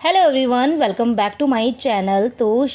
Hello everyone, welcome back to my channel. तो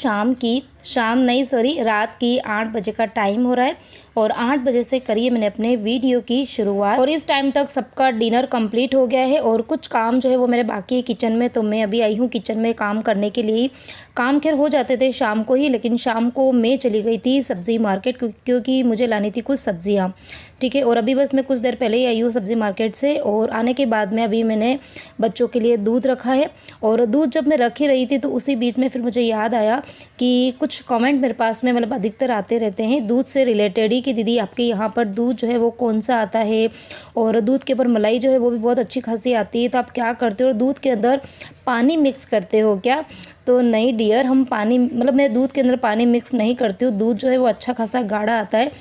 रात की 8 बजे का टाइम हो रहा है और 8 बजे से करिए मैंने अपने वीडियो की शुरुआत और इस टाइम तक सबका डिनर कंप्लीट हो गया है और कुछ काम जो है वो मेरे बाकी है किचन में। तो मैं अभी आई हूँ किचन में काम करने के लिए। काम खैर हो जाते थे शाम को ही, लेकिन शाम को मैं चली गई थी सब्ज़ी मार्केट क्योंकि मुझे लानी थी कुछ सब्जियाँ। ठीक है, और अभी बस मैं कुछ देर पहले ही आई हूँ सब्ज़ी मार्केट से और आने के बाद में अभी मैंने बच्चों के लिए दूध रखा है। और दूध जब मैं रख ही रही थी तो उसी बीच में फिर मुझे याद आया कि कुछ कमेंट मेरे पास में मतलब अधिकतर आते रहते हैं दूध से रिलेटेड ही कि दीदी आपके यहाँ पर दूध जो है वो कौन सा आता है, और दूध के ऊपर मलाई जो है वो भी बहुत अच्छी खासी आती है, तो आप क्या करते हो और दूध के अंदर पानी मिक्स करते हो क्या? तो नहीं डियर, हम पानी मतलब मैं दूध के अंदर पानी मिक्स नहीं करती हूँ। दूध जो है वो अच्छा खासा गाढ़ा आता है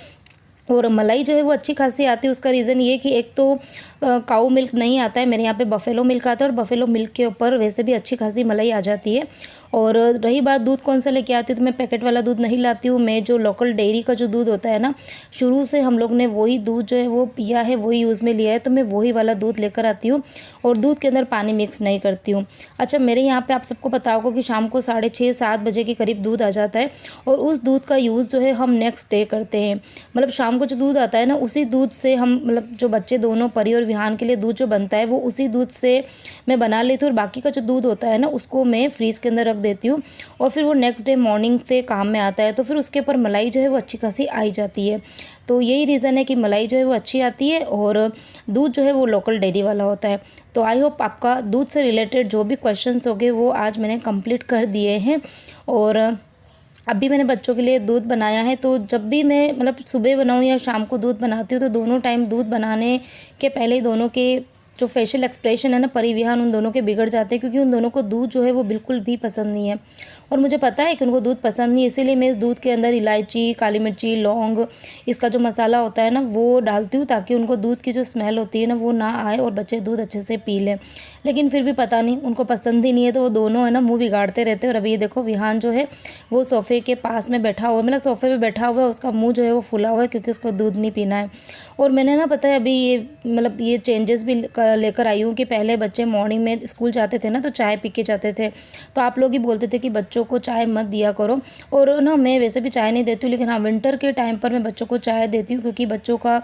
और मलाई जो है वो अच्छी खासी आती है। उसका रीज़न ये कि एक तो काऊ मिल्क नहीं आता है, मेरे यहाँ पे बफेलो मिल्क आता है और बफेलो मिल्क के ऊपर वैसे भी अच्छी खासी मलाई आ जाती है। और रही बात दूध कौन सा लेके आती हूँ, तो मैं पैकेट वाला दूध नहीं लाती हूँ। मैं जो लोकल डेयरी का जो दूध होता है ना, शुरू से हम लोग ने वही दूध जो है वो पिया है, वही यूज़ में लिया है, तो मैं वही वाला दूध लेकर आती हूँ और दूध के अंदर पानी मिक्स नहीं करती हूँ। अच्छा, मेरे यहाँ पे आप सबको पता होगा कि शाम को 6:30-7 बजे के करीब दूध आ जाता है और उस दूध का यूज़ जो है हम नेक्स्ट डे करते हैं। मतलब शाम को जो दूध आता है ना, उसी दूध से हम मतलब जो बच्चे दोनों परी और विहान के लिए दूध जो बनता है वो उसी दूध से मैं बना लेती हूँ और बाकी का जो दूध होता है ना उसको मैं फ्रीज़ के अंदर रख देती हूँ और फिर वो नेक्स्ट डे मॉर्निंग से काम में आता है, तो फिर उसके ऊपर मलाई जो है वो अच्छी खासी आई जाती है। तो यही रीज़न है कि मलाई जो है वो अच्छी आती है और दूध जो है वो लोकल डेयरी वाला होता है। तो आई होप आपका दूध से रिलेटेड जो भी क्वेश्चंस होंगे वो आज मैंने कंप्लीट कर दिए हैं। और अभी मैंने बच्चों के लिए दूध बनाया है। तो जब भी मैं मतलब सुबह बनाऊँ या शाम को दूध बनाती हूँ तो दोनों टाइम दूध बनाने के पहले ही दोनों के जो फेशियल एक्सप्रेशन है ना, परिविहान उन दोनों के बिगड़ जाते हैं, क्योंकि उन दोनों को दूध जो है वो बिल्कुल भी पसंद नहीं है। और मुझे पता है कि उनको दूध पसंद नहीं है, इसीलिए मैं इस दूध के अंदर इलायची, काली मिर्ची, लौंग, इसका जो मसाला होता है ना वो डालती हूँ ताकि उनको दूध की जो स्मेल होती है ना वो ना आए और बच्चे दूध अच्छे से पी लें। लेकिन फिर भी पता नहीं उनको पसंद ही नहीं है, तो वो दोनों है ना मुँह बिगाड़ते रहते हैं। और अभी ये देखो विहान जो है वो सोफ़े के पास में बैठा हुआ, मतलब सोफ़े पे बैठा हुआ है, उसका मुंह जो है वो फूला हुआ है क्योंकि उसको दूध नहीं पीना है। और मैंने ना पता है अभी ये मतलब ये चेंजेस भी लेकर आई हूँ कि पहले बच्चे मॉर्निंग में स्कूल जाते थे ना तो चाय पी के जाते थे, तो आप लोग ही बोलते थे कि बच्चों को चाय मत दिया करो। और ना मैं वैसे भी चाय नहीं देती हूँ, लेकिन हाँ विंटर के टाइम पर मैं बच्चों को चाय देती हूँ क्योंकि बच्चों का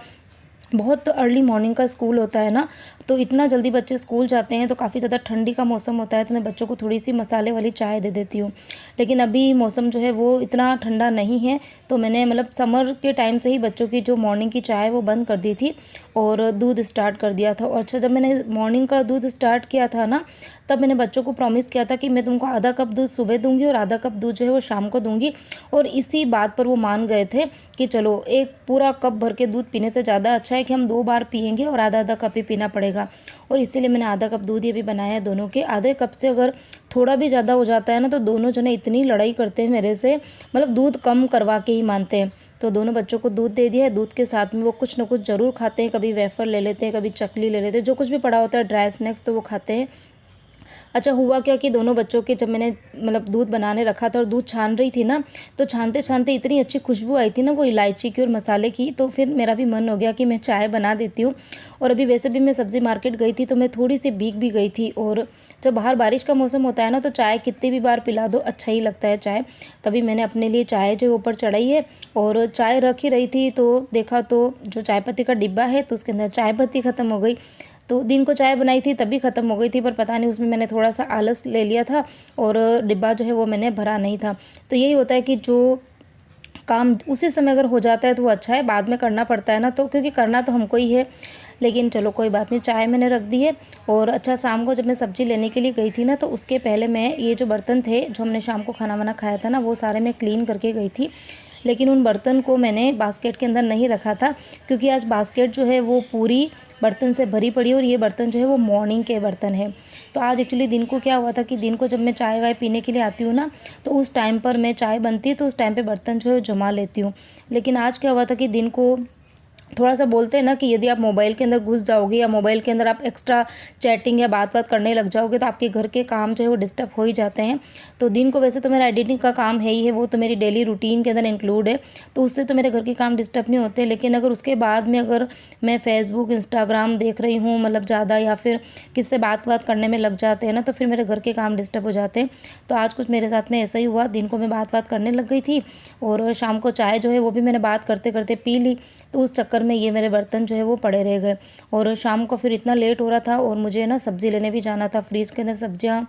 बहुत अर्ली मॉर्निंग का स्कूल होता है ना, तो इतना जल्दी बच्चे स्कूल जाते हैं तो काफ़ी ज़्यादा ठंडी का मौसम होता है, तो मैं बच्चों को थोड़ी सी मसाले वाली चाय दे देती हूँ। लेकिन अभी मौसम जो है वो इतना ठंडा नहीं है, तो मैंने मतलब समर के टाइम से ही बच्चों की जो मॉर्निंग की चाय वो बंद कर दी थी और दूध स्टार्ट कर दिया था। और अच्छा, जब मैंने मॉर्निंग का दूध स्टार्ट किया था ना, तब मैंने बच्चों को प्रॉमिस किया था कि मैं तुमको आधा कप दूध सुबह दूंगी और आधा कप दूध जो है वो शाम को दूंगी, और इसी बात पर वो मान गए थे कि चलो एक पूरा कप भर के दूध पीने से ज़्यादा अच्छा है कि हम 2 बार पियेंगे और आधा आधा कप ही पीना पड़ेगा। और इसीलिए मैंने आधा कप दूध ये भी बनाया है दोनों के। आधे कप से अगर थोड़ा भी ज़्यादा हो जाता है ना तो दोनों जने इतनी लड़ाई करते हैं मेरे से, मतलब दूध कम करवा के ही मानते हैं। तो दोनों बच्चों को दूध दे दिया है, दूध के साथ में वो कुछ ना कुछ ज़रूर खाते हैं, कभी वेफर ले लेते हैं, कभी चकली ले लेते हैं, जो कुछ भी पड़ा होता है ड्राई स्नैक्स तो वो खाते हैं। अच्छा, हुआ क्या कि दोनों बच्चों के जब मैंने मतलब दूध बनाने रखा था और दूध छान रही थी ना, तो छानते छानते इतनी अच्छी खुशबू आई थी ना वो इलायची की और मसाले की, तो फिर मेरा भी मन हो गया कि मैं चाय बना देती हूँ। और अभी वैसे भी मैं सब्ज़ी मार्केट गई थी तो मैं थोड़ी सी भीग भी गई थी, और जब बाहर बारिश का मौसम होता है ना तो चाय कितनी भी बार पिला दो अच्छा ही लगता है चाय। तभी मैंने अपने लिए चाय जो ऊपर चढ़ाई है और चाय रख ही रही थी तो देखा तो जो चाय पत्ती का डिब्बा है तो उसके अंदर चाय पत्ती ख़त्म हो गई। तो दिन को चाय बनाई थी तभी ख़त्म हो गई थी, पर पता नहीं उसमें मैंने थोड़ा सा आलस ले लिया था और डिब्बा जो है वो मैंने भरा नहीं था। तो यही होता है कि जो काम उसी समय अगर हो जाता है तो वो अच्छा है, बाद में करना पड़ता है ना, तो क्योंकि करना तो हमको ही है। लेकिन चलो कोई बात नहीं, चाय मैंने रख दी है। और अच्छा, शाम को जब मैं सब्ज़ी लेने के लिए गई थी ना तो उसके पहले मैं ये जो बर्तन थे जो हमने शाम को खाना वाना खाया था ना वो सारे मैं क्लीन करके गई थी। लेकिन उन बर्तन को मैंने बास्केट के अंदर नहीं रखा था क्योंकि आज बास्केट जो है वो पूरी बर्तन से भरी पड़ी है और ये बर्तन जो है वो मॉर्निंग के बर्तन है। तो आज एक्चुअली दिन को क्या हुआ था कि दिन को जब मैं चाय वाय पीने के लिए आती हूँ ना तो उस टाइम पर मैं चाय बनती है तो उस टाइम पे बर्तन जो है वो जमा लेती हूँ। लेकिन आज क्या हुआ था कि दिन को थोड़ा सा बोलते हैं ना कि यदि आप मोबाइल के अंदर घुस जाओगे या मोबाइल के अंदर आप एक्स्ट्रा चैटिंग या बात करने लग जाओगे तो आपके घर के काम जो है वो डिस्टर्ब हो ही जाते हैं। तो दिन को वैसे तो मेरा एडिटिंग का काम है ही है, वो तो मेरी डेली रूटीन के अंदर इंक्लूड है, तो उससे तो मेरे घर के काम डिस्टर्ब नहीं होते। लेकिन अगर उसके बाद में अगर मैं फेसबुक इंस्टाग्राम देख रही हूँ मतलब ज़्यादा, या फिर किससे बात करने में लग जाते हैं ना, तो फिर मेरे घर के काम डिस्टर्ब हो जाते हैं। तो आज कुछ मेरे साथ में ऐसा ही हुआ, दिन को मैं बात करने लग गई थी और शाम को चाय जो है वो भी मैंने बात करते करते पी ली। तो उस चक्कर में ये मेरे बर्तन जो है वो पड़े रह गए और शाम को फिर इतना लेट हो रहा था और मुझे ना सब्ज़ी लेने भी जाना था। फ्रीज के अंदर सब्जियाँ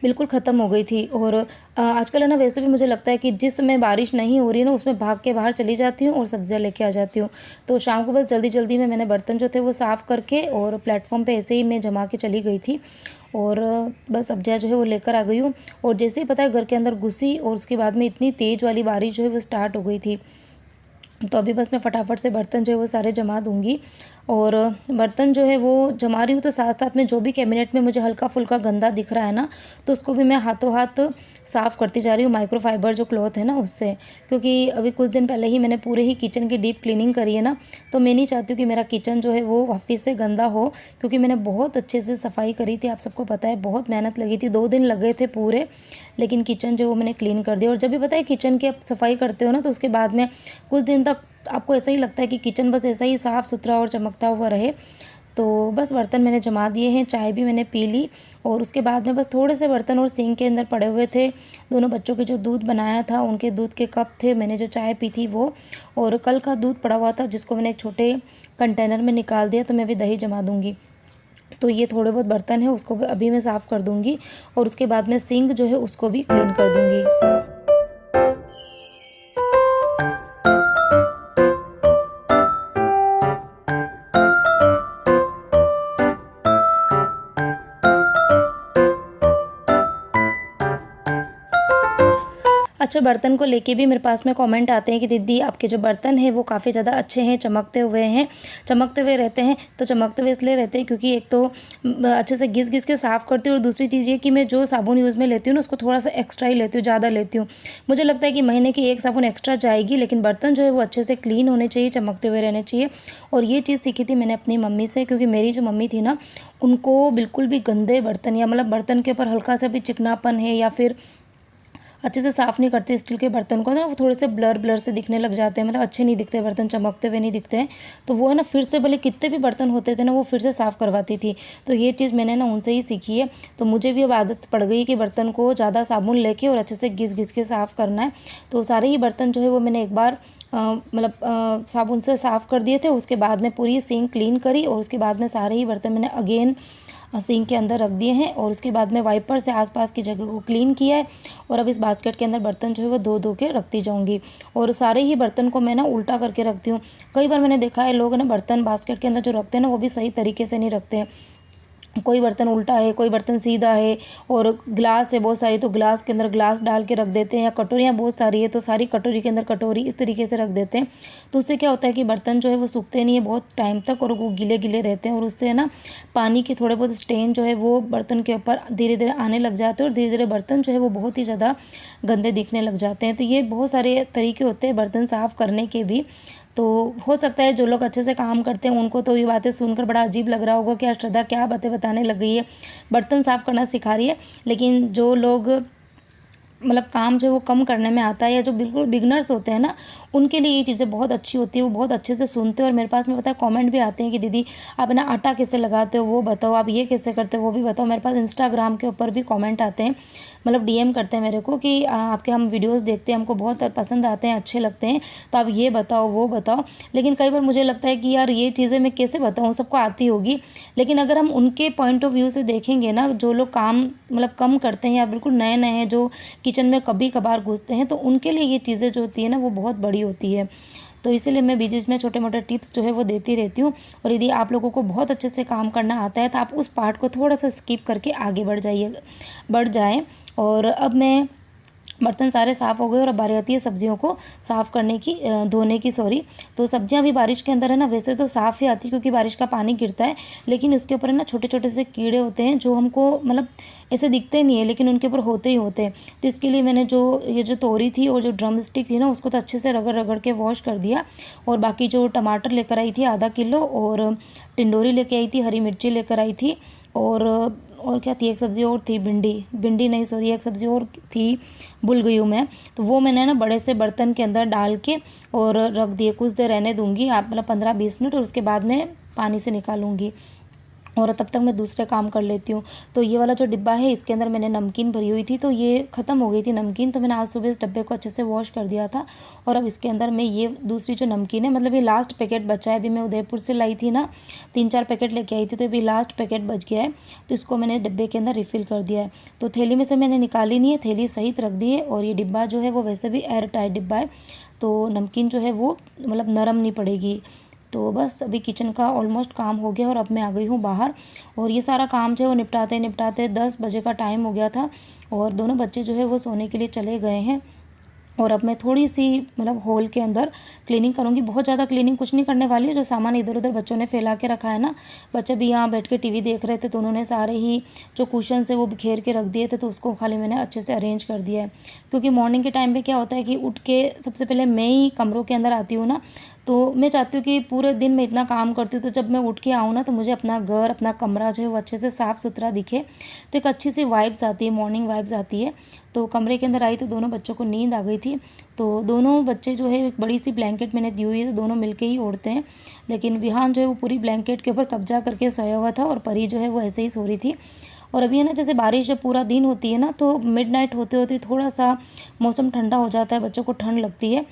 बिल्कुल ख़त्म हो गई थी। और आजकल है ना, वैसे भी मुझे लगता है कि जिस समय बारिश नहीं हो रही है ना, उसमें भाग के बाहर चली जाती हूँ और सब्जियाँ लेके आ जाती हूँ। तो शाम को बस जल्दी जल्दी में मैंने बर्तन जो थे वो साफ़ करके और प्लेटफॉर्म पे ऐसे ही मैं जमा के चली गई थी और बस सब्जियाँ जो है वो लेकर आ गई हूँ। और जैसे ही पता है घर के अंदर घुसी और उसके बाद में इतनी तेज़ वाली बारिश जो है वो स्टार्ट हो गई थी। तो अभी बस मैं फटाफट से बर्तन जो है वो सारे जमा दूँगी। और बर्तन जो है वो जमा रही हूँ तो साथ साथ में जो भी कैबिनेट में मुझे हल्का फुल्का गंदा दिख रहा है ना, तो उसको भी मैं हाथों हाथ साफ़ करती जा रही हूँ माइक्रोफाइबर जो क्लॉथ है ना उससे। क्योंकि अभी कुछ दिन पहले ही मैंने पूरे ही किचन की डीप क्लीनिंग करी है ना, तो मैं नहीं चाहती हूँ कि मेरा किचन जो है वो वापस से गंदा हो। क्योंकि मैंने बहुत अच्छे से सफाई करी थी, आप सबको पता है, बहुत मेहनत लगी थी, 2 दिन लगे थे पूरे, लेकिन किचन जो वो मैंने क्लीन कर दिया। और जब भी पता है किचन की आप सफाई करते हो ना, तो उसके बाद में कुछ दिन तक आपको ऐसा ही लगता है कि किचन बस ऐसा ही साफ़ सुथरा और चमकता हुआ रहे। तो बस बर्तन मैंने जमा दिए हैं, चाय भी मैंने पी ली और उसके बाद में बस थोड़े से बर्तन और सिंक के अंदर पड़े हुए थे। दोनों बच्चों के जो दूध बनाया था उनके दूध के कप थे, मैंने जो चाय पी थी वो, और कल का दूध पड़ा हुआ था जिसको मैंने एक छोटे कंटेनर में निकाल दिया। तो मैं अभी दही जमा दूँगी। तो ये थोड़े बहुत बर्तन है उसको भी अभी मैं साफ़ कर दूँगी और उसके बाद में सिंक जो है उसको भी क्लीन कर दूँगी। अच्छा, बर्तन को लेके भी मेरे पास में कमेंट आते हैं कि दीदी आपके जो बर्तन हैं वो काफ़ी ज़्यादा अच्छे हैं, चमकते हुए हैं, चमकते हुए रहते हैं। तो चमकते हुए इसलिए रहते हैं क्योंकि एक तो अच्छे से घिस घिस के साफ़ करती हूँ और दूसरी चीज़ ये कि मैं जो साबुन यूज़ में लेती हूँ ना उसको थोड़ा सा एक्स्ट्रा ही लेती हूँ, ज़्यादा लेती हूँ। मुझे लगता है कि महीने की 1 साबुन एक्स्ट्रा जाएगी, लेकिन बर्तन जो है वो अच्छे से क्लीन होने चाहिए, चमकते हुए रहने चाहिए। और ये चीज़ सीखी थी मैंने अपनी मम्मी से, क्योंकि मेरी जो मम्मी थी ना, उनको बिल्कुल भी गंदे बर्तन या मतलब बर्तन के ऊपर हल्का सा भी चिकनापन है या फिर अच्छे से साफ़ नहीं करते स्टील के बर्तन को ना, वो थोड़े से ब्लर ब्लर से दिखने लग जाते हैं, मतलब अच्छे नहीं दिखते बर्तन, चमकते हुए नहीं दिखते हैं। तो वो है ना फिर से भले कितने भी बर्तन होते थे ना वो फिर से साफ़ करवाती थी। तो ये चीज़ मैंने ना उनसे ही सीखी है। तो मुझे भी अब आदत पड़ गई कि बर्तन को ज़्यादा साबुन लेके और अच्छे से घिस घिस के साफ़ करना है। तो सारे ही बर्तन जो है वो मैंने एक बार मतलब साबुन से साफ़ कर दिए थे। उसके बाद में पूरी सिंक क्लीन करी और उसके बाद में सारे ही बर्तन मैंने अगेन सिंक के अंदर रख दिए हैं और उसके बाद में वाइपर से आसपास की जगह को क्लीन किया है। और अब इस बास्केट के अंदर बर्तन जो है वो धो धो के रखती जाऊंगी। और सारे ही बर्तन को मैं ना उल्टा करके रखती हूँ। कई बार मैंने देखा है लोग ना बर्तन बास्केट के अंदर जो रखते हैं ना वो भी सही तरीके से नहीं रखते हैं। कोई बर्तन उल्टा है, कोई बर्तन सीधा है, और ग्लास है बहुत सारी तो ग्लास के अंदर ग्लास डाल के रख देते हैं, या कटोरियाँ बहुत सारी है तो सारी कटोरी के अंदर कटोरी इस तरीके से रख देते हैं। तो उससे क्या होता है कि बर्तन जो है वो सूखते नहीं है बहुत टाइम तक और वो गीले गीले रहते हैं, और उससे है ना पानी के थोड़े बहुत स्टेन जो है वो बर्तन के ऊपर धीरे धीरे आने लग जाते हैं और धीरे धीरे बर्तन जो है वो बहुत ही ज़्यादा गंदे दिखने लग जाते हैं। तो ये बहुत सारे तरीके होते हैं बर्तन साफ़ करने के भी। तो हो सकता है जो लोग अच्छे से काम करते हैं उनको तो ये बातें सुनकर बड़ा अजीब लग रहा होगा कि श्रद्धा क्या बातें बताने लग गई है, बर्तन साफ़ करना सिखा रही है। लेकिन जो लोग मतलब काम जो है वो कम करने में आता है या जो बिल्कुल बिगनर्स होते हैं ना, उनके लिए ये चीज़ें बहुत अच्छी होती है, वो बहुत अच्छे से सुनते हैं। और मेरे पास में पता है कमेंट भी आते हैं कि दीदी आप ना आटा कैसे लगाते हो वो बताओ, आप ये कैसे करते हो वो भी बताओ। मेरे पास इंस्टाग्राम के ऊपर भी कमेंट आते हैं, मतलब डीएम करते हैं मेरे को कि आपके हम वीडियोस देखते हैं, हमको बहुत पसंद आते हैं, अच्छे लगते हैं, तो आप ये बताओ वो बताओ। लेकिन कई बार मुझे लगता है कि यार ये चीज़ें मैं कैसे बताऊँ, सबको आती होगी, लेकिन अगर हम उनके पॉइंट ऑफ व्यू से देखेंगे ना, जो लोग काम मतलब कम करते हैं या बिल्कुल नए नए हैं जो किचन में कभी कभार घुसते हैं, तो उनके लिए ये चीज़ें जो होती है ना वो बहुत बड़ी होती है। तो इसीलिए मैं बीच बीच में छोटे मोटे टिप्स जो है वो देती रहती हूँ। और यदि आप लोगों को बहुत अच्छे से काम करना आता है तो आप उस पार्ट को थोड़ा सा स्किप करके आगे बढ़ जाएं। और अब मैं बर्तन सारे साफ़ हो गए और अब बारी आती है सब्जियों को साफ़ करने की, धोने की सॉरी। तो सब्जियां भी बारिश के अंदर है ना वैसे तो साफ़ ही आती क्योंकि बारिश का पानी गिरता है, लेकिन इसके ऊपर है ना छोटे छोटे से कीड़े होते हैं जो हमको मतलब ऐसे दिखते नहीं है लेकिन उनके ऊपर होते ही होते हैं। तो इसके लिए मैंने ये जो तोरी थी और जो ड्रम स्टिक थी ना उसको तो अच्छे से रगड़ रगड़ के वॉश कर दिया। और बाकी जो टमाटर लेकर आई थी आधा किलो, और टिंडोरी लेके आई थी, हरी मिर्ची लेकर आई थी, और क्या थी, एक सब्ज़ी और थी, भिंडी भिंडी नहीं सॉरी एक सब्ज़ी और थी, भूल गई हूँ मैं। तो वो मैंने ना बड़े से बर्तन के अंदर डाल के और रख दिए, कुछ देर रहने दूंगी आप मतलब 15-20 मिनट, और उसके बाद मैं पानी से निकालूंगी और तब तक मैं दूसरे काम कर लेती हूँ। तो ये वाला जो डिब्बा है इसके अंदर मैंने नमकीन भरी हुई थी, तो ये ख़त्म हो गई थी नमकीन, तो मैंने आज सुबह इस डब्बे को अच्छे से वॉश कर दिया था। और अब इसके अंदर मैं ये दूसरी जो नमकीन है, मतलब ये लास्ट पैकेट बचा है, अभी मैं उदयपुर से लाई थी ना, 3-4 पैकेट लेके आई थी, तो अभी लास्ट पैकेट बच गया है, तो इसको मैंने डिब्बे के अंदर रिफ़िल कर दिया है। तो थैली में से मैंने निकाली नहीं है, थैली सहित रख दी है। और ये डिब्बा जो है वो वैसे भी एयर टाइट डिब्बा है, तो नमकीन जो है वो मतलब नरम नहीं पड़ेगी। तो बस अभी किचन का ऑलमोस्ट काम हो गया और अब मैं आ गई हूँ बाहर, और ये सारा काम जो है वो निपटाते निपटाते 10 बजे का टाइम हो गया था, और दोनों बच्चे जो है वो सोने के लिए चले गए हैं। और अब मैं थोड़ी सी मतलब हॉल के अंदर क्लीनिंग करूँगी, बहुत ज़्यादा क्लीनिंग कुछ नहीं करने वाली है। जो सामान इधर उधर बच्चों ने फैला के रखा है ना, बच्चे भी यहाँ बैठ के टीवी देख रहे थे तो उन्होंने सारे ही जो कुशन है वो बिखेर के रख दिए थे, तो उसको खाली मैंने अच्छे से अरेंज कर दिया है। क्योंकि मॉर्निंग के टाइम पे क्या होता है कि उठ के सबसे पहले मैं ही कमरों के अंदर आती हूँ ना, तो मैं चाहती हूँ कि पूरे दिन मैं इतना काम करती हूँ, तो जब मैं उठ के आऊँ ना तो मुझे अपना घर, अपना कमरा जो है वो अच्छे से साफ़ सुथरा दिखे, तो एक अच्छी सी वाइब्स आती है, मॉर्निंग वाइब्स आती है। तो कमरे के अंदर आई तो दोनों बच्चों को नींद आ गई थी, तो दोनों बच्चे जो है एक बड़ी सी ब्लैंकेट मैंने दी हुई है, तो दोनों मिलके ही ओढ़ते हैं। लेकिन विहान जो है वो पूरी ब्लैंकेट के ऊपर कब्जा करके सोया हुआ था, और परी जो है वो ऐसे ही सो रही थी। और अभी है ना जैसे बारिश जब पूरा दिन होती है ना, तो मिडनाइट होते होते थोड़ा सा मौसम ठंडा हो जाता है, बच्चों को ठंड लगती है।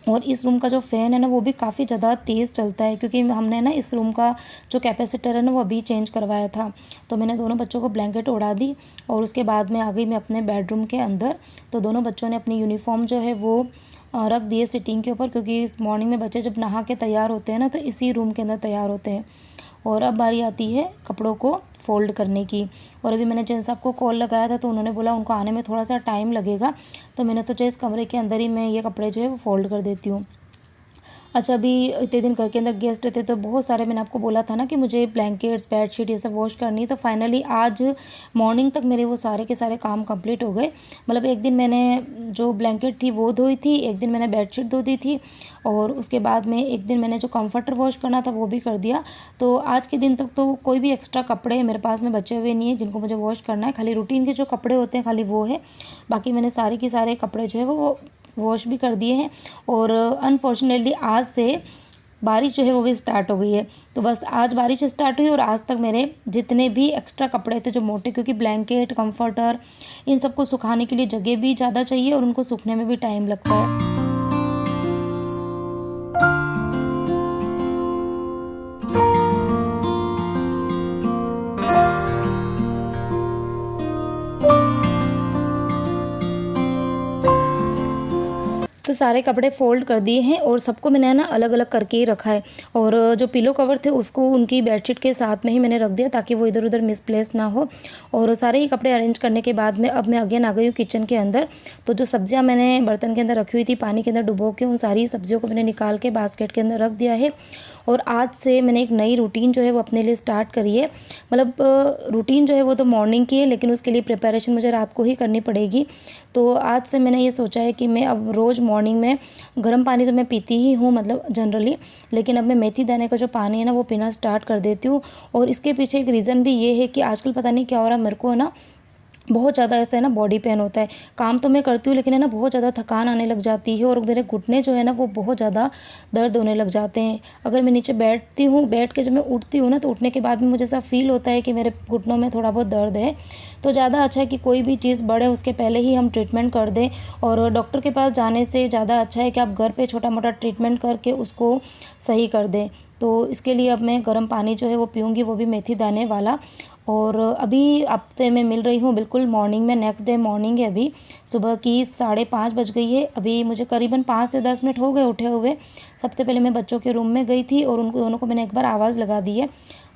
और इस रूम का जो फ़ैन है ना वो भी काफ़ी ज़्यादा तेज़ चलता है, क्योंकि हमने ना इस रूम का जो कैपेसिटर है ना वो अभी चेंज करवाया था। तो मैंने दोनों बच्चों को ब्लैंकेट उड़ा दी, और उसके बाद में आ गई मैं अपने बेडरूम के अंदर। तो दोनों बच्चों ने अपनी यूनिफॉर्म जो है वो रख दिए सिटिंग के ऊपर, क्योंकि इस मॉर्निंग में बच्चे जब नहा के तैयार होते हैं ना तो इसी रूम के अंदर तैयार होते हैं। और अब बारी आती है कपड़ों को फ़ोल्ड करने की। और अभी मैंने जेंट्स साहब को कॉल लगाया था, तो उन्होंने बोला उनको आने में थोड़ा सा टाइम लगेगा, तो मैंने सोचा इस कमरे के अंदर ही मैं ये कपड़े जो है वो फ़ोल्ड कर देती हूँ। अच्छा, अभी इतने दिन घर के अंदर गेस्ट थे तो बहुत सारे, मैंने आपको बोला था ना कि मुझे ब्लैंकेट्स, बेडशीट ये सब वॉश करनी है, तो फाइनली आज मॉर्निंग तक मेरे वो सारे के सारे काम कंप्लीट हो गए। मतलब एक दिन मैंने जो ब्लैंकेट थी वो धोई थी, एक दिन मैंने बेडशीट धो दी थी, और उसके बाद में एक दिन मैंने जो कंफर्टर वॉश करना था वो भी कर दिया। तो आज के दिन तक तो कोई भी एक्स्ट्रा कपड़े मेरे पास में बचे हुए नहीं है जिनको मुझे वॉश करना है, खाली रूटीन के जो कपड़े होते हैं खाली वो है। बाकी मैंने सारे के सारे कपड़े जो है वो वॉश भी कर दिए हैं। और अनफॉर्चुनेटली आज से बारिश जो है वो भी स्टार्ट हो गई है, तो बस आज बारिश स्टार्ट हुई और आज तक मेरे जितने भी एक्स्ट्रा कपड़े थे जो मोटे, क्योंकि ब्लैंकेट, कंफर्टर, इन सबको सुखाने के लिए जगह भी ज़्यादा चाहिए और उनको सूखने में भी टाइम लगता है। तो सारे कपड़े फ़ोल्ड कर दिए हैं और सबको मैंने ना अलग अलग करके ही रखा है। और जो पिलो कवर थे उसको उनकी बेडशीट के साथ में ही मैंने रख दिया ताकि वो इधर उधर मिसप्लेस ना हो। और सारे ही कपड़े अरेंज करने के बाद में अब मैं अगेन आ गई हूँ किचन के अंदर। तो जो सब्जियाँ मैंने बर्तन के अंदर रखी हुई थी पानी के अंदर डुबो के, उन सारी सब्जियों को मैंने निकाल के बास्केट के अंदर रख दिया है। और आज से मैंने एक नई रूटीन जो है वो अपने लिए स्टार्ट करी है। मतलब रूटीन जो है वो तो मॉर्निंग की है, लेकिन उसके लिए प्रिपरेशन मुझे रात को ही करनी पड़ेगी। तो आज से मैंने ये सोचा है कि मैं अब रोज़ मॉर्निंग में गर्म पानी तो मैं पीती ही हूँ मतलब जनरली, लेकिन अब मैं मेथी दाने का जो पानी है ना वो पीना स्टार्ट कर देती हूँ। और इसके पीछे एक रीज़न भी ये है कि आजकल पता नहीं क्या हो रहा है, मेरे को ना बहुत ज़्यादा ऐसा है ना बॉडी पेन होता है। काम तो मैं करती हूँ लेकिन है ना बहुत ज़्यादा थकान आने लग जाती है, और मेरे घुटने जो है ना वो बहुत ज़्यादा दर्द होने लग जाते हैं। अगर मैं नीचे बैठती हूँ, बैठ के जब मैं उठती हूँ ना तो उठने के बाद में मुझे ऐसा फील होता है कि मेरे घुटनों में थोड़ा बहुत दर्द है। तो ज़्यादा अच्छा है कि कोई भी चीज़ बढ़े उसके पहले ही हम ट्रीटमेंट कर दें, और डॉक्टर के पास जाने से ज़्यादा अच्छा है कि आप घर पर छोटा मोटा ट्रीटमेंट करके उसको सही कर दें। तो इसके लिए अब मैं गर्म पानी जो है वो पीऊँगी, वो भी मेथी दाने वाला। और अभी हफ्ते में मिल रही हूँ बिल्कुल मॉर्निंग में, नेक्स्ट डे मॉर्निंग है, अभी सुबह की 5:30 बज गई है। अभी मुझे करीबन 5 से 10 मिनट हो गए उठे हुए। सबसे पहले मैं बच्चों के रूम में गई थी और उनको दोनों को मैंने एक बार आवाज़ लगा दी है।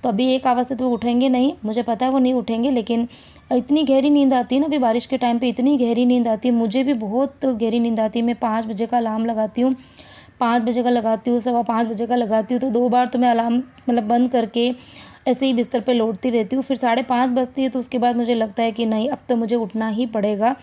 तो अभी एक आवाज़ से तो वो उठेंगे नहीं, मुझे पता है वो नहीं उठेंगे, लेकिन इतनी गहरी नींद आती है ना, अभी बारिश के टाइम पे इतनी गहरी नींद आती है, मुझे भी बहुत गहरी नींद आती है। मैं 5 बजे का अलार्म लगाती हूँ, 5 बजे का लगाती हूँ, 5:15 बजे का लगाती हूँ, तो 2 बार तो मैं अलार्म मतलब बंद करके ऐसे ही बिस्तर पे लौटती रहती हूँ। फिर 5:30 बजती है तो उसके बाद मुझे लगता है कि नहीं, अब तो मुझे उठना ही पड़ेगा।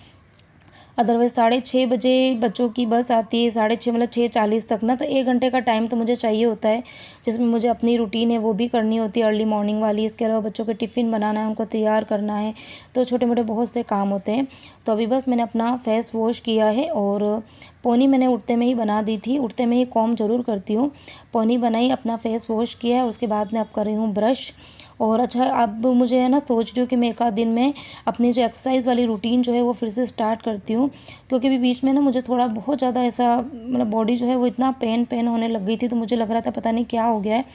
अदरवाइज़ 6:30 बजे बच्चों की बस आती है, 6:30 मतलब 6:40 तक ना, तो 1 घंटे का टाइम तो मुझे चाहिए होता है, जिसमें मुझे अपनी रूटीन है वो भी करनी होती है, अर्ली मॉर्निंग वाली। इसके अलावा बच्चों के टिफ़िन बनाना है, उनको तैयार करना है, तो छोटे मोटे बहुत से काम होते हैं। तो अभी बस मैंने अपना फेस वॉश किया है और पोनी मैंने उठते में ही बना दी थी, उठते में ही कॉम्ब ज़रूर करती हूँ। पोनी बनाई, अपना फेस वॉश किया है और उसके बाद मैं अब कर रही हूँ ब्रश। और अच्छा, अब मुझे है ना, सोच रही हूँ कि मैं एक आध दिन में अपनी जो एक्सरसाइज वाली रूटीन जो है वो फिर से स्टार्ट करती हूँ, क्योंकि अभी बीच में ना मुझे थोड़ा बहुत ज़्यादा ऐसा मतलब बॉडी जो है वो इतना पेन होने लग गई थी, तो मुझे लग रहा था पता नहीं क्या हो गया है।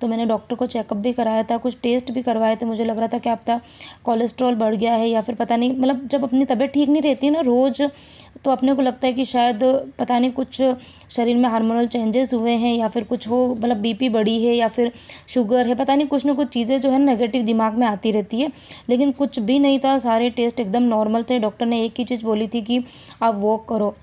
तो मैंने डॉक्टर को चेकअप भी कराया था, कुछ टेस्ट भी करवाए थे, मुझे लग रहा था क्या पता कोलेस्ट्रॉल बढ़ गया है या फिर पता नहीं, मतलब जब अपनी तबीयत ठीक नहीं रहती है ना रोज़, तो अपने को लगता है कि शायद पता नहीं कुछ शरीर में हार्मोनल चेंजेस हुए हैं या फिर कुछ हो, मतलब बीपी बढ़ी है या फिर शुगर है, पता नहीं कुछ ना कुछ चीज़ें जो है नेगेटिव दिमाग में आती रहती है। लेकिन कुछ भी नहीं था, सारे टेस्ट एकदम नॉर्मल थे। डॉक्टर ने एक ही चीज़ बोली थी कि आप वॉक करो,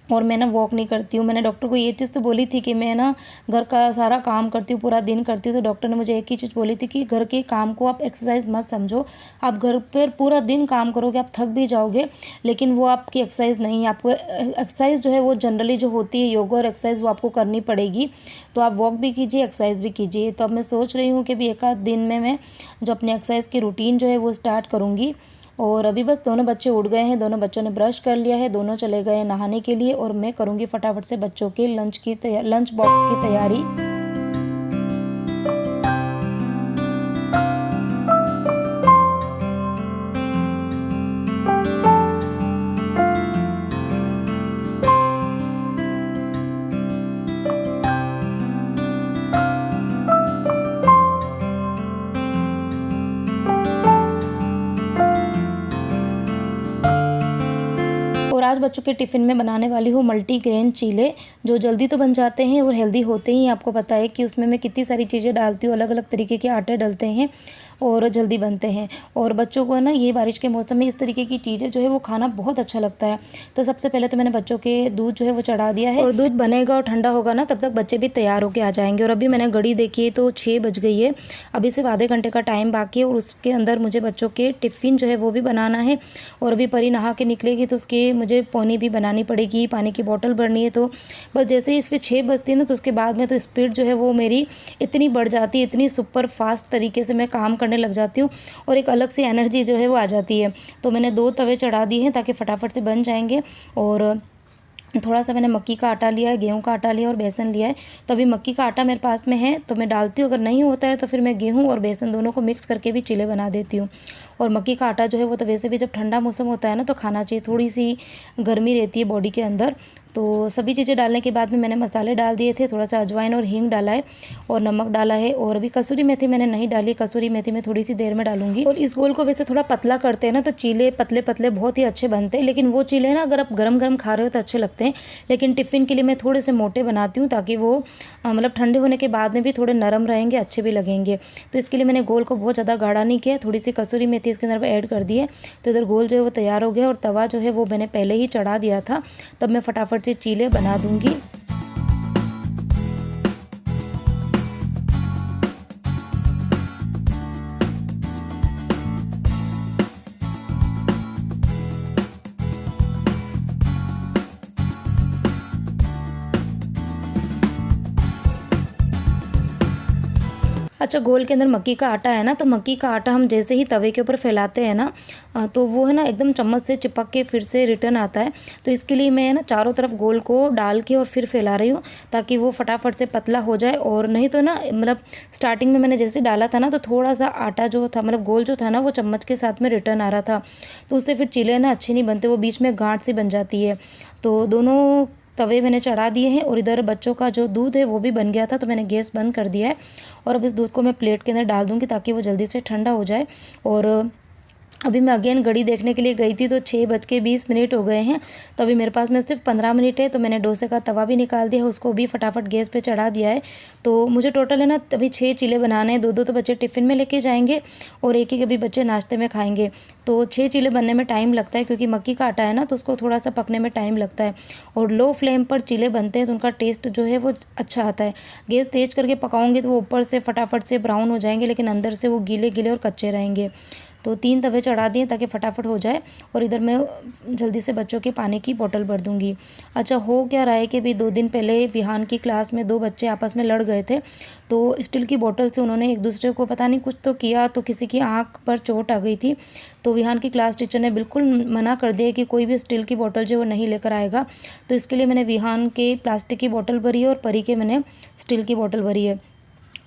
और मैं ना वॉक नहीं करती हूँ। मैंने डॉक्टर को ये चीज़ तो बोली थी कि मैं ना घर का सारा काम करती हूँ, पूरा दिन करती हूँ, तो डॉक्टर ने मुझे एक ही चीज़ बोली थी कि घर के काम को आप एक्सरसाइज मत समझो, आप घर पर पूरा दिन काम करोगे, आप थक भी जाओगे, लेकिन वो आपकी एक्सरसाइज नहीं है। आपको एक्सरसाइज जो है वो जनरली जो होती है योगा और एक्सरसाइज वो आपको करनी पड़ेगी, तो आप वॉक भी कीजिए, एक्सरसाइज भी कीजिए। तो अब मैं सोच रही हूँ कि भी एक आध दिन में मैं जो अपनी एक्सरसाइज की रूटीन जो है वो स्टार्ट करूँगी। और अभी बस दोनों बच्चे उठ गए हैं, दोनों बच्चों ने ब्रश कर लिया है, दोनों चले गए नहाने के लिए, और मैं करूँगी फटाफट से बच्चों के लंच बॉक्स की तैयारी। और आज बच्चों के टिफ़िन में बनाने वाली हूँ मल्टीग्रेन चीले, जो जल्दी तो बन जाते हैं और हेल्दी होते ही। आपको पता है कि उसमें मैं कितनी सारी चीज़ें डालती हूँ, अलग अलग तरीके के आटे डलते हैं और जल्दी बनते हैं। और बच्चों को ना ये बारिश के मौसम में इस तरीके की चीज़ें जो है वो खाना बहुत अच्छा लगता है। तो सबसे पहले तो मैंने बच्चों के दूध जो है वो चढ़ा दिया है, और दूध बनेगा और ठंडा होगा ना, तब तक बच्चे भी तैयार होकर आ जाएंगे। और अभी मैंने घड़ी देखी है तो 6 बज गई है, अभी सिर्फ आधे घंटे का टाइम बाकी है, और उसके अंदर मुझे बच्चों के टिफ़िन जो है वो भी बनाना है। और अभी परी नहा के निकलेगी तो उसके मुझे पोनी भी बनानी पड़ेगी, पानी की बोतल भरनी है। तो बस जैसे ही इसमें 6 बजती है ना, तो उसके बाद में तो स्पीड जो है वो मेरी इतनी बढ़ जाती है, इतनी सुपर फास्ट तरीके से मैं काम करने लग जाती हूँ, और एक अलग सी एनर्जी जो है वो आ जाती है। तो मैंने 2 तवे चढ़ा दिए हैं ताकि फटाफट से बन जाएंगे। और थोड़ा सा मैंने मक्की का आटा लिया है, गेहूं का आटा लिया और बेसन लिया है। तो अभी मक्की का आटा मेरे पास में है तो मैं डालती हूँ, अगर नहीं होता है तो फिर मैं गेहूं और बेसन दोनों को मिक्स करके भी चीले बना देती हूँ। और मक्की का आटा जो है वो तो वैसे भी जब ठंडा मौसम होता है ना तो खाना चाहिए, थोड़ी सी गर्मी रहती है बॉडी के अंदर। तो सभी चीज़ें डालने के बाद में मैंने मसाले डाल दिए थे, थोड़ा सा अजवाइन और हींग डाला है और नमक डाला है। और अभी कसूरी मेथी मैंने नहीं डाली, कसूरी मेथी मैं थोड़ी सी देर में डालूंगी। और इस गोल को वैसे थोड़ा पतला करते हैं ना तो चीले पतले पतले बहुत ही अच्छे बनते हैं, लेकिन वो चीले ना अगर आप गरम गरम खा रहे हो तो अच्छे लगते हैं, लेकिन टिफ़िन के लिए मैं थोड़े से मोटे बनाती हूँ ताकि वो मतलब ठंडे होने के बाद में भी थोड़े नरम रहेंगे, अच्छे भी लगेंगे। तो इसके लिए मैंने गोल को बहुत ज़्यादा गाढ़ा नहीं किया, थोड़ी सी कसूरी मेथी इसके अंदर ऐड कर दी है। तो इधर गोल जो है वो तैयार हो गया, और तवा जो है वो मैंने पहले ही चढ़ा दिया था, तब मैं फटाफट से चीले बना दूँगी। अच्छा, घोल के अंदर मक्की का आटा है ना, तो मक्की का आटा हम जैसे ही तवे के ऊपर फैलाते हैं ना तो वो है ना एकदम चम्मच से चिपक के फिर से रिटर्न आता है। तो इसके लिए मैं ना चारों तरफ गोल को डाल के और फिर फैला रही हूँ ताकि वो फटाफट से पतला हो जाए। और नहीं तो ना मतलब स्टार्टिंग में मैंने जैसे डाला था ना तो थोड़ा सा आटा जो था मतलब गोल जो था ना वो चम्मच के साथ में रिटर्न आ रहा था, तो उससे फिर चीले ना अच्छे नहीं बनते, वो बीच में गांठ सी बन जाती है। तो दोनों तवे मैंने चढ़ा दिए हैं, और इधर बच्चों का जो दूध है वो भी बन गया था तो मैंने गैस बंद कर दिया है। और अब इस दूध को मैं प्लेट के अंदर डाल दूँगी ताकि वो जल्दी से ठंडा हो जाए। और अभी मैं अगेन घड़ी देखने के लिए गई थी तो 6:20 हो गए हैं। तो अभी मेरे पास में सिर्फ 15 मिनट है। तो मैंने डोसे का तवा भी निकाल दिया है, उसको भी फटाफट गैस पे चढ़ा दिया है। तो मुझे टोटल है ना अभी 6 चीले बनाने हैं। 2-2 तो बच्चे टिफ़िन में लेके जाएंगे और एक अभी बच्चे नाश्ते में खाएंगे। तो 6 चीले बनने में टाइम लगता है क्योंकि मक्की का आटा है ना, तो उसको थोड़ा सा पकने में टाइम लगता है। और लो फ्लेम पर चीले बनते हैं तो उनका टेस्ट जो है वो अच्छा आता है। गैस तेज़ करके पकाऊंगी तो वो ऊपर से फटाफट से ब्राउन हो जाएंगे, लेकिन अंदर से वो गीले गीले और कच्चे रहेंगे। तो 3 तवे चढ़ा दिए ताकि फटाफट हो जाए। और इधर मैं जल्दी से बच्चों के पानी की बोतल भर दूँगी। अच्छा, हो क्या रहा है कि अभी 2 दिन पहले विहान की क्लास में 2 बच्चे आपस में लड़ गए थे। तो स्टील की बोतल से उन्होंने एक दूसरे को पता नहीं कुछ तो किया, तो किसी की आँख पर चोट आ गई थी। तो विहान की क्लास टीचर ने बिल्कुल मना कर दिया कि कोई भी स्टील की बोतल जो वो नहीं लेकर आएगा। तो इसके लिए मैंने विहान के प्लास्टिक की बोतल भरी है और परी के मैंने स्टील की बोतल भरी है।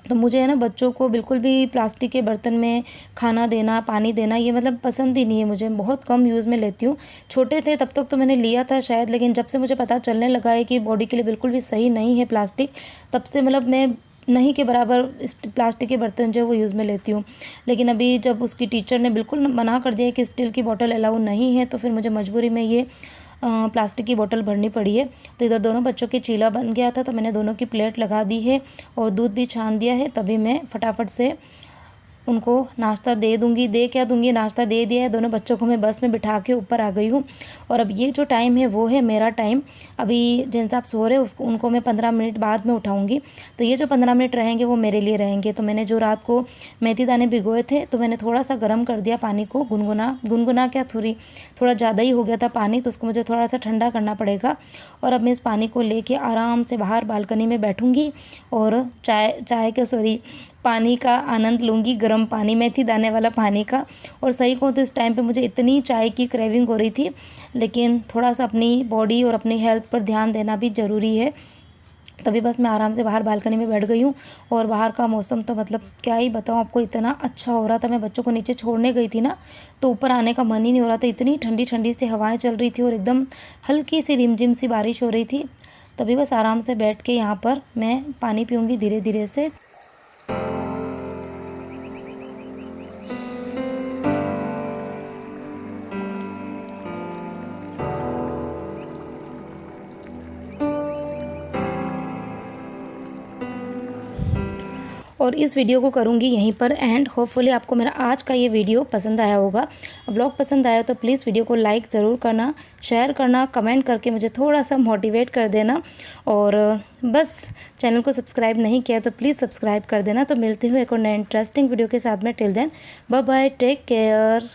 तो मुझे है ना बच्चों को बिल्कुल भी प्लास्टिक के बर्तन में खाना देना, पानी देना, ये मतलब पसंद ही नहीं है मुझे। बहुत कम यूज़ में लेती हूँ। छोटे थे तब तक तो मैंने लिया था शायद, लेकिन जब से मुझे पता चलने लगा है कि बॉडी के लिए बिल्कुल भी सही नहीं है प्लास्टिक, तब से मतलब मैं नहीं के बराबर इस प्लास्टिक के बर्तन जो है वो यूज़ में लेती हूँ। लेकिन अभी जब उसकी टीचर ने बिल्कुल मना कर दिया कि स्टील की बोतल अलाउ नहीं है, तो फिर मुझे मजबूरी में ये प्लास्टिक की बोतल भरनी पड़ी है। तो इधर दोनों बच्चों के चीला बन गया था, तो मैंने दोनों की प्लेट लगा दी है और दूध भी छान दिया है। तभी मैं फटाफट से उनको नाश्ता दे दूँगी। दे क्या दूँगी, नाश्ता दे दिया है। दोनों बच्चों को मैं बस में बिठा के ऊपर आ गई हूँ। और अब ये जो टाइम है वो है मेरा टाइम। अभी जिन साहब सो रहे उसको उनको मैं 15 मिनट बाद में उठाऊँगी। तो ये जो 15 मिनट रहेंगे वो मेरे लिए रहेंगे। तो मैंने जो रात को मेथी दाने भिगोए थे, तो मैंने थोड़ा सा गर्म कर दिया पानी को, गुनगुना क्या थोड़ा ज़्यादा ही हो गया था पानी, तो उसको मुझे थोड़ा सा ठंडा करना पड़ेगा। और अब मैं इस पानी को लेके आराम से बाहर बालकनी में बैठूँगी और पानी का आनंद लूँगी, गर्म पानी, मेथी दाने वाला पानी का। और सही कहूँ तो इस टाइम पे मुझे इतनी चाय की क्रेविंग हो रही थी, लेकिन थोड़ा सा अपनी बॉडी और अपनी हेल्थ पर ध्यान देना भी ज़रूरी है। तभी बस मैं आराम से बाहर बालकनी में बैठ गई हूँ। और बाहर का मौसम तो मतलब क्या ही बताऊँ आपको, इतना अच्छा हो रहा था। मैं बच्चों को नीचे छोड़ने गई थी ना, तो ऊपर आने का मन ही नहीं हो रहा था। इतनी ठंडी ठंडी सी हवाएं चल रही थी और एकदम हल्की सी रिमझिम सी बारिश हो रही थी। तभी बस आराम से बैठ के यहाँ पर मैं पानी पीऊँगी धीरे धीरे से। और इस वीडियो को करूँगी यहीं पर एंड। होपफुली आपको मेरा आज का ये वीडियो पसंद आया होगा। व्लॉग पसंद आया तो प्लीज़ वीडियो को लाइक ज़रूर करना, शेयर करना, कमेंट करके मुझे थोड़ा सा मोटिवेट कर देना। और बस चैनल को सब्सक्राइब नहीं किया तो प्लीज़ सब्सक्राइब कर देना। तो मिलते हुए एक और नए इंटरेस्टिंग वीडियो के साथ में। Till then bye bye, take care.